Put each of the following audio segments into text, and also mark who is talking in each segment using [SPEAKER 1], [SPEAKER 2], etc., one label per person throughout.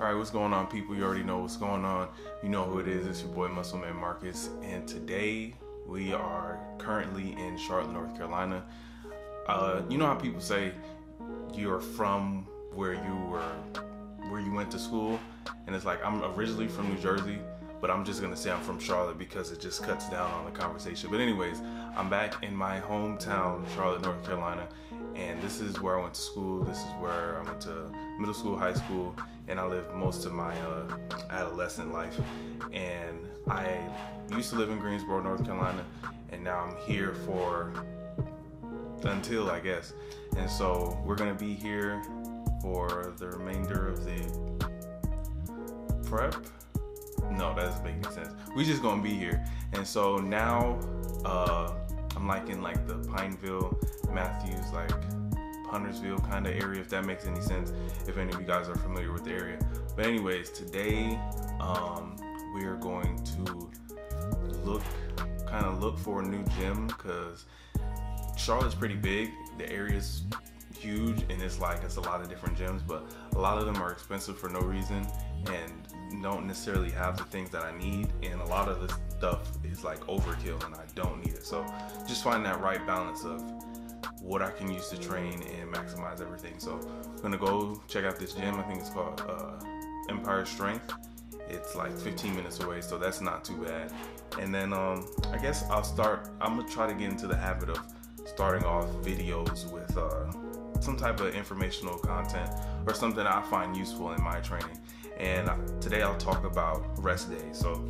[SPEAKER 1] Alright, what's going on, people? You already know what's going on. You know who it is. It's your boy Muscleman Marcus, and today we are currently in Charlotte, North Carolina. You know how people say you're from where you went to school, and it's like, I'm originally from New Jersey, but I'm just gonna say I'm from Charlotte because it just cuts down on the conversation. But anyways, I'm back in my hometown, Charlotte, North Carolina, and this is where I went to school. This is where I went to middle school, high school, and I lived most of my adolescent life. And I used to live in Greensboro, North Carolina, and now I'm here until, I guess. And so we're gonna be here for the remainder of the prep. No, that doesn't make any sense. We just gonna be here. And so now I'm like in like the Pineville, Matthews, like Huntersville kind of area, if that makes any sense, if any of you guys are familiar with the area. But anyways, today we are going to look for a new gym, because Charlotte's pretty big. The area's huge, and it's a lot of different gyms, but a lot of them are expensive for no reason and don't necessarily have the things that I need, and a lot of this stuff is like overkill and I don't need it. So just find that right balance of what I can use to train and maximize everything. So I'm gonna go check out this gym. I think it's called Empire Strength. It's like 15 minutes away, so that's not too bad. And then I guess I'm gonna try to get into the habit of starting off videos with some type of informational content or something I find useful in my training. And today I'll talk about rest days. So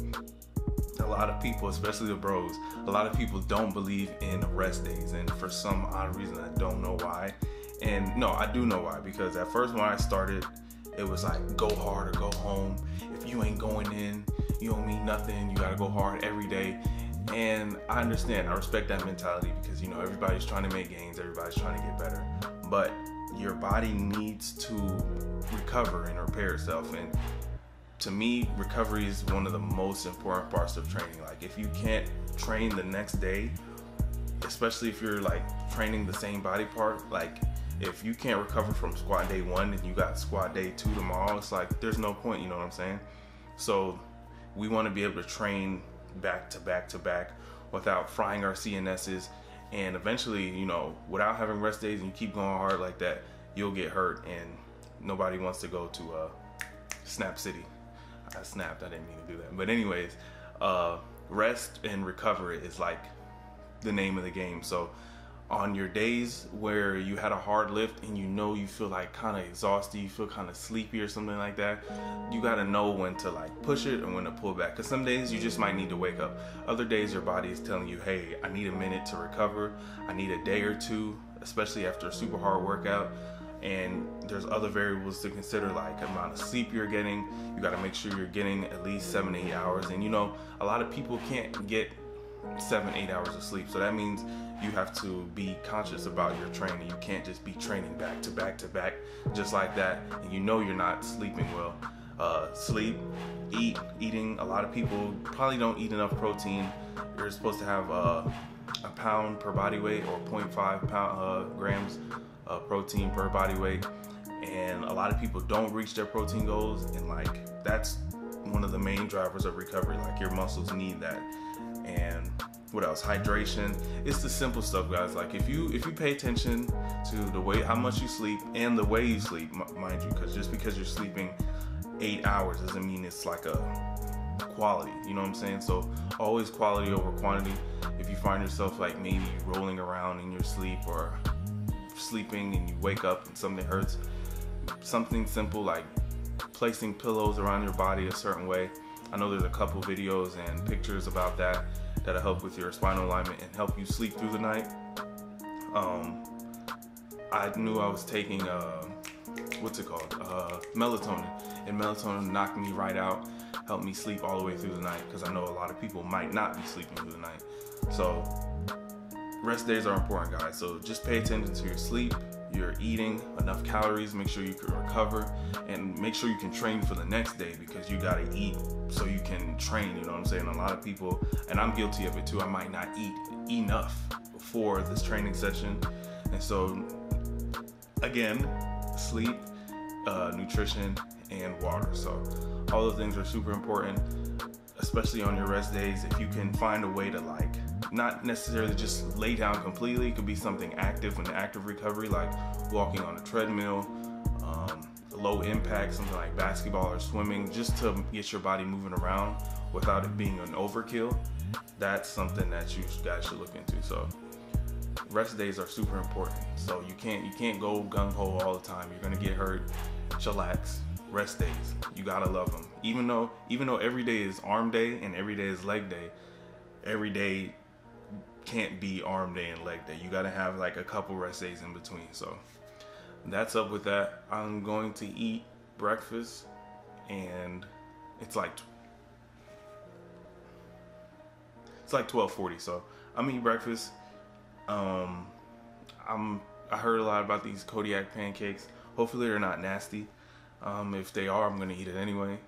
[SPEAKER 1] a lot of people, especially the bros, a lot of people don't believe in rest days, and for some odd reason I don't know why. And no, I do know why, because at first when I started, it was like, go hard or go home. If you ain't going in, you don't mean nothing. You gotta go hard every day. And I understand, I respect that mentality, because everybody's trying to make gains, everybody's trying to get better, but your body needs to recover and repair itself. And to me, recovery is one of the most important parts of training. Like, if you can't train the next day, especially if you're like training the same body part, like if you can't recover from squat day 1 and you got squat day 2 tomorrow, it's like there's no point, you know what I'm saying? So we want to be able to train back to back to back without frying our CNSs, and eventually, without having rest days and you keep going hard like that, you'll get hurt, and nobody wants to go to Snap City. I snapped, I didn't mean to do that. But anyways, rest and recovery is like the name of the game. So on your days where you had a hard lift and you feel like kind of exhausted, you feel kind of sleepy or something like that, you got to know when to like push it and when to pull back. Because some days you just might need to wake up. Other days your body is telling you, hey, I need a minute to recover. I need a day or two, especially after a super hard workout. And there's other variables to consider, like amount of sleep you're getting. You got to make sure you're getting at least 7 to 8 hours. And a lot of people can't get 7-8 hours of sleep, so that means you have to be conscious about your training. You can't just be training back to back to back just like that, and you're not sleeping well. Sleep, eating. A lot of people probably don't eat enough protein. You're supposed to have a pound per body weight, or 0.5 grams of protein per body weight, and a lot of people don't reach their protein goals, and like that's one of the main drivers of recovery. Like, your muscles need that. And what else? Hydration. It's the simple stuff, guys. Like, if you pay attention to the way, how much you sleep and the way you sleep, mind you, because just because you're sleeping 8 hours doesn't mean it's like a quality, you know what I'm saying? So always quality over quantity. If you find yourself like maybe rolling around in your sleep, or sleeping and you wake up and something hurts, something simple like placing pillows around your body a certain way. I know there's a couple videos and pictures about that'll help with your spinal alignment and help you sleep through the night. I knew I was taking melatonin, and melatonin knocked me right out, helped me sleep all the way through the night, because I know a lot of people might not be sleeping through the night. So rest days are important, guys. So just pay attention to your sleep, your eating, enough calories, make sure you can recover, and make sure you can train for the next day, because you gotta eat so you can train, you know what I'm saying? A lot of people, and I'm guilty of it too, I might not eat enough for this training session. And so again, sleep, nutrition, and water. So all those things are super important, especially on your rest days. If you can find a way to, like, not necessarily just lay down completely, it could be something active, an active recovery, like walking on a treadmill, low impact, something like basketball or swimming, just to get your body moving around without it being an overkill. That's something that you guys should look into. So rest days are super important. So you can't go gung-ho all the time. You're gonna get hurt. Chillax. Rest days, you gotta love them. Even though every day is arm day and every day is leg day, every day can't be arm day and leg day. You gotta have like a couple rest days in between. So that's up with that. I'm going to eat breakfast, and it's like 12:40. So I'm gonna eat breakfast. I heard a lot about these Kodiak pancakes. Hopefully they're not nasty. If they are, I'm gonna eat it anyway.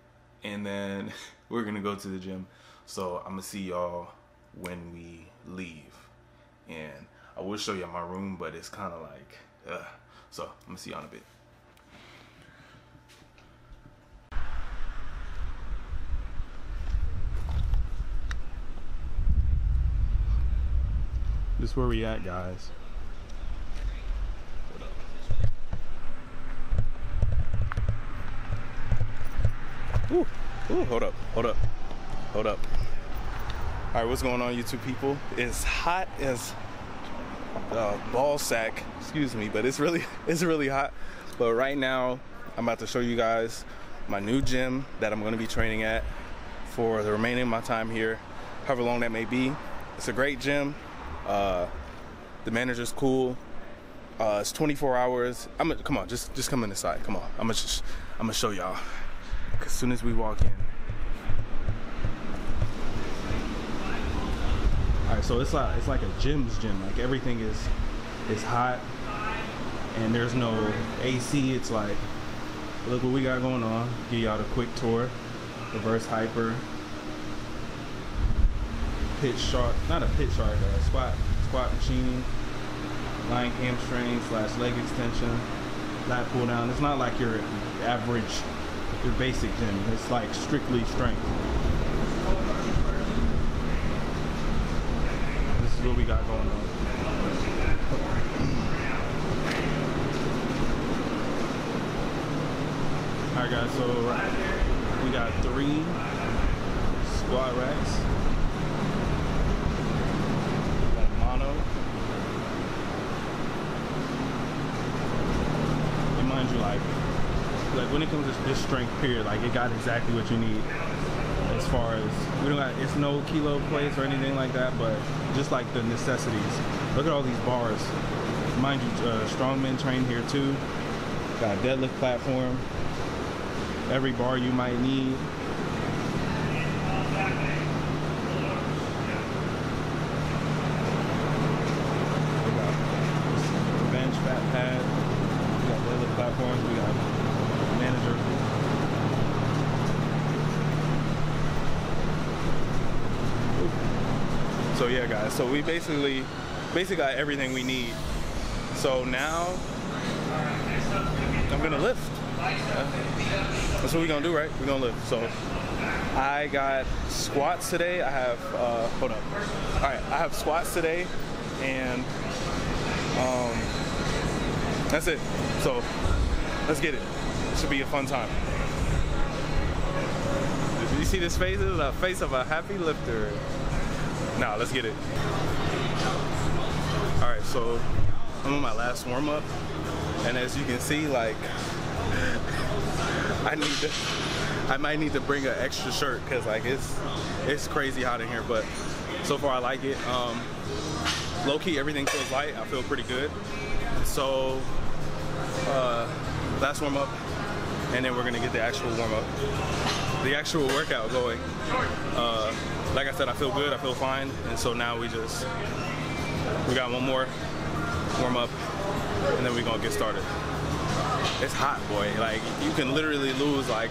[SPEAKER 1] And then we're gonna go to the gym. So I'm gonna see y'all when we leave. And I will show you my room, but it's kind of like, so I'm gonna see y'all in a bit. This is where we at, guys. Ooh, hold up. All right, what's going on, YouTube people? It's hot as ball sack, excuse me, but it's really hot. But right now, I'm about to show you guys my new gym that I'm going to be training at for the remaining of my time here, however long that may be. It's a great gym. The manager's cool. It's 24 hours. Come on, just come in the side. Come on, I'm gonna show y'all as soon as we walk in. All right, so it's like a gym's gym. Like everything is hot, and there's no AC. It's like, look what we got going on. Give y'all the quick tour. Reverse hyper, pitch shark, not a pitch shark, squat machine, lying hamstring / leg extension, lat pull down. It's not like your average, your basic gym. It's like strictly strength. This is what we got going on. Alright guys, so we got 3 squat racks. Mono. And mind you, like when it comes to this strength period, like it got exactly what you need. As far as it's no kilo plates or anything like that, but just like the necessities. Look at all these bars. Mind you, strongmen train here too. Got a deadlift platform. Every bar you might need. We got bench, fat pad. We got deadlift platforms. We got manager. So yeah, guys. So we basically got everything we need. So now I'm gonna lift. That's what we're gonna do, right? We're gonna lift. So I got squats today. I have hold up. All right, I have squats today, and that's it. So let's get it. It should be a fun time. Did you see this face? This is the face of a happy lifter. Now let's get it. All right, so I'm on my last warm up, and as you can see, like I might need to bring an extra shirt because like it's crazy hot in here, but so far I like it. Low key, everything feels light. I feel pretty good. So last warm up, and then we're gonna get the actual warm up, the actual workout going. Like I said, I feel good. I feel fine, and so now we got one more warm up, and then we're gonna get started. It's hot, boy. Like you can literally lose like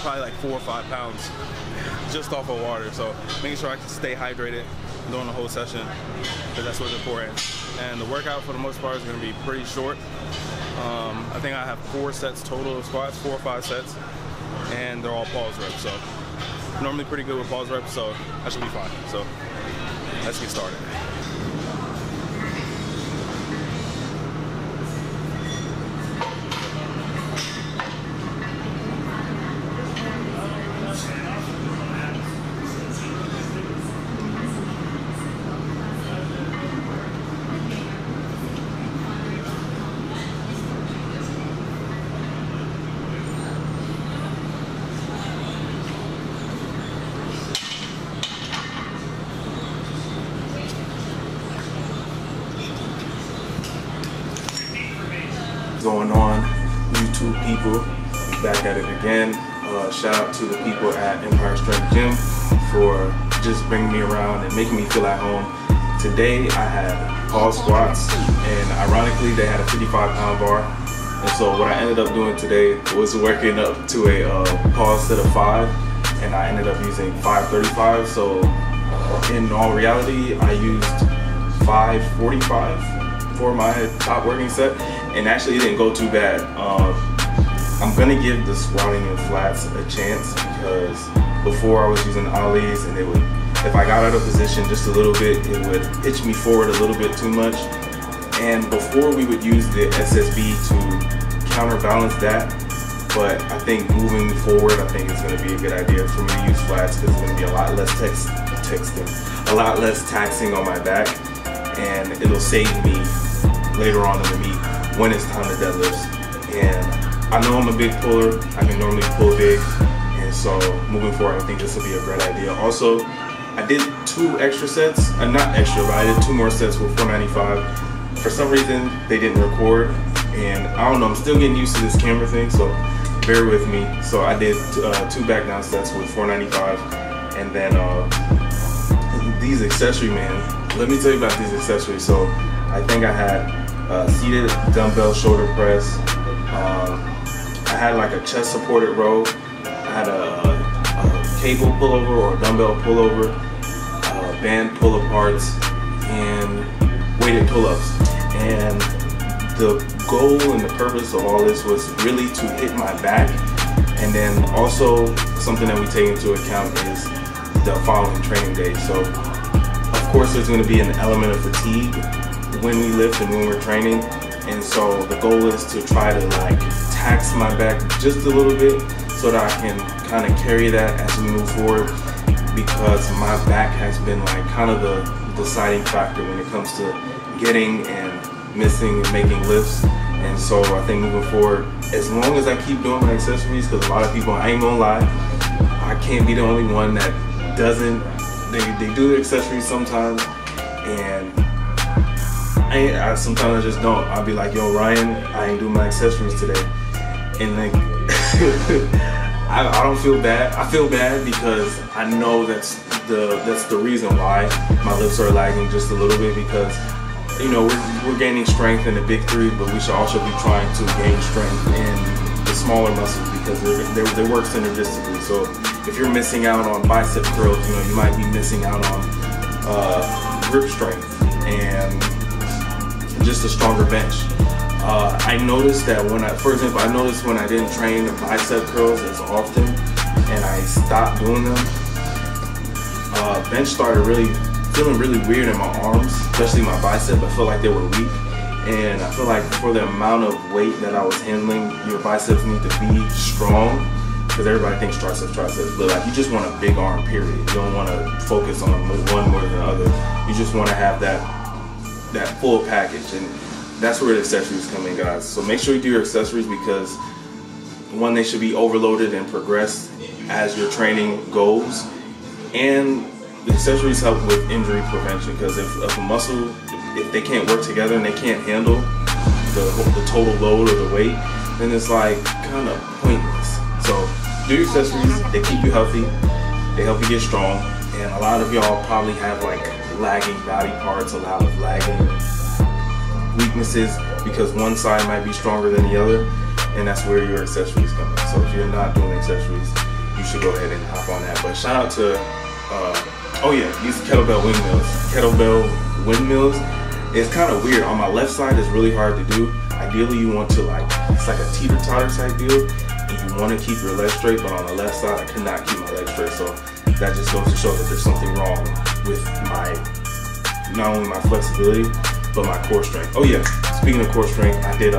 [SPEAKER 1] probably like 4 or 5 pounds just off of water. So making sure I can stay hydrated during the whole session, because that's what's important. And the workout for the most part is going to be pretty short. I think I have 4 sets total of squats, 4 or 5 sets, and they're all pause reps. So normally pretty good with pause reps, so I should be fine. So let's get started. Going on, YouTube people, I'm back at it again. Shout out to the people at Empire Strength Gym for just bringing me around and making me feel at home. Today I had pause squats, and ironically they had a 55-pound bar, and so what I ended up doing today was working up to a pause set of 5, and I ended up using 535. So in all reality I used 545 for my top working set, and actually it didn't go too bad. I'm gonna give the squatting and flats a chance, because before I was using ollies and it would, if I got out of position just a little bit, it would pitch me forward a little bit too much. And before we would use the SSB to counterbalance that, but I think moving forward, I think it's gonna be a good idea for me to use flats, because it's gonna be a lot less a lot less taxing on my back, and it'll save me later on in the meet when it's time to deadlift. And I know I'm a big puller, I can normally pull big, and so moving forward I think this will be a great idea. Also, I did 2 extra sets, not extra, but I did 2 more sets with 495. For some reason they didn't record, and I don't know, I'm still getting used to this camera thing, so bear with me. So I did 2 back down sets with 495, and then these accessories, man, let me tell you about these accessories. So I think I had seated dumbbell shoulder press, I had like a chest supported row, I had a cable pullover or dumbbell pullover, band pull aparts, and weighted pull-ups. And the goal and the purpose of all this was really to hit my back, and then also something that we take into account is the following training day. So of course there's going to be an element of fatigue when we lift and when we're training, and so the goal is to try to like tax my back just a little bit so that I can kind of carry that as we move forward, because my back has been like kind of the deciding factor when it comes to getting and missing and making lifts. And so I think moving forward, as long as I keep doing my accessories, because a lot of people, I ain't gonna lie, I can't be the only one that doesn't, they do the accessories sometimes, and sometimes I just don't. I'll be like, yo Ryan, I ain't doing my accessories today, and like I don't feel bad. I feel bad because I know that's the reason why my lifts are lagging just a little bit, because you know we're gaining strength in the big 3, but we should also be trying to gain strength in the smaller muscles, because they work synergistically. So if you're missing out on bicep curls, you know, you might be missing out on grip strength and just a stronger bench. I noticed that for example, I noticed when I didn't train the bicep curls as often and I stopped doing them, bench started feeling really weird in my arms, especially my bicep. I felt like they were weak, and I feel like for the amount of weight that I was handling, your biceps need to be strong, because everybody thinks triceps, but like you just want a big arm, period. You don't want to focus on one more than the other. You just want to have that full package, and that's where the accessories come in, guys. So make sure you do your accessories, because one, they should be overloaded and progressed as your training goes, and the accessories help with injury prevention, because if a muscle, if they can't work together and they can't handle the total load or the weight, then it's like kind of pointless. So do your accessories, they keep you healthy, they help you get strong, and a lot of y'all probably have like lagging body parts, a lot of lagging weaknesses, because one side might be stronger than the other, and that's where your accessories come in. So if you're not doing accessories, you should go ahead and hop on that. But shout out to oh yeah, these kettlebell windmills. Kettlebell windmills is kind of weird. On my left side, it's really hard to do. I ideally you want to it's like a teeter-totter type deal, and you want to keep your legs straight, but on the left side I cannot keep my legs straight, so that just goes to show that there's something wrong with not only my flexibility, but my core strength. Oh yeah, speaking of core strength, I did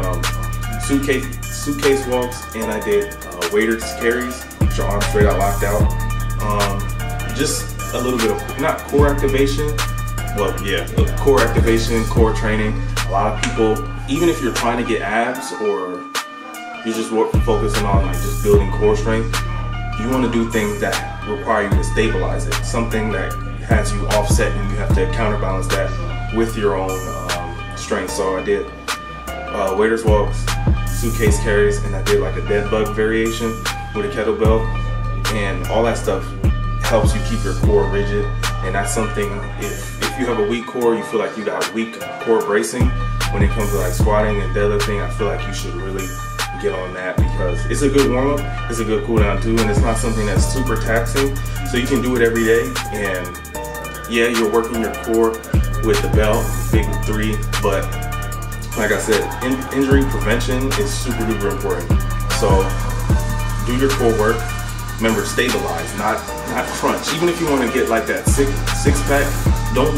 [SPEAKER 1] suitcase walks, and I did waiter carries, which are arms straight out, locked out. Just a little bit of, not core activation, well yeah, core activation, core training. A lot of people, even if you're trying to get abs or you're just focusing on just building core strength, you want to do things that require you to stabilize it, something that has you offset and you have to counterbalance that with your own strength. So I did waiters walks, suitcase carries, and I did like a dead bug variation with a kettlebell, and all that stuff helps you keep your core rigid. And that's something, if you have a weak core, you feel like you got weak core bracing when it comes to squatting and deadlifting, I feel like you should really get on that, because it's a good warm-up, it's a good cool down too, and it's not something that's super taxing, so you can do it every day. And yeah, you're working your core with the belt, big 3, but like I said, injury prevention is super duper important. So do your core work. Remember, stabilize, not crunch. Even if you want to get like that six pack, don't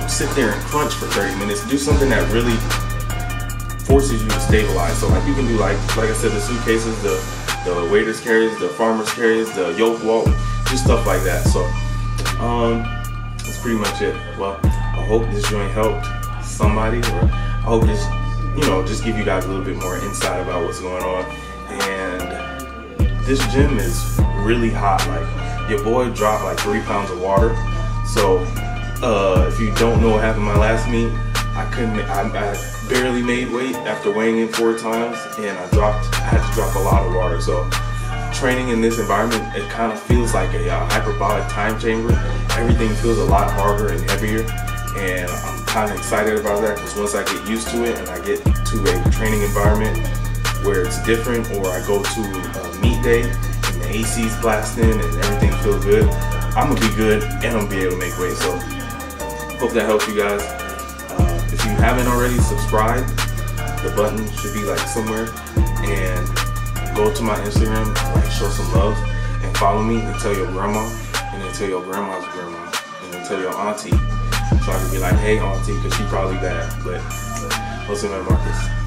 [SPEAKER 1] sit there and crunch for 30 minutes. Do something that really forces you to stabilize. So you can do like I said, the suitcases, the waiters carries, the farmers carries, the yoke walk, just stuff like that. So that's pretty much it. Well, I hope this joint helped somebody, or I hope this, just give you guys a little bit more insight about what's going on. And this gym is really hot. Your boy dropped 3 pounds of water. So if you don't know what happened my last meet, I barely made weight after weighing in 4 times, and I had to drop a lot of water. So training in this environment, it kind of feels like a hyperbolic time chamber. Everything feels a lot harder and heavier, and I'm kind of excited about that, because once I get used to it and I get to a training environment where it's different, or I go to a meet day and the AC's blasting and everything feels good, I'm gonna be good and I'm gonna be able to make weight. So hope that helps you guys. If you haven't already, subscribe. The button should be somewhere, and go to my Instagram, show some love, and follow me, and tell your grandma, and then tell your grandma's grandma, and then tell your auntie, so I can be like, hey auntie, because she probably bad. But what's in my Marcus?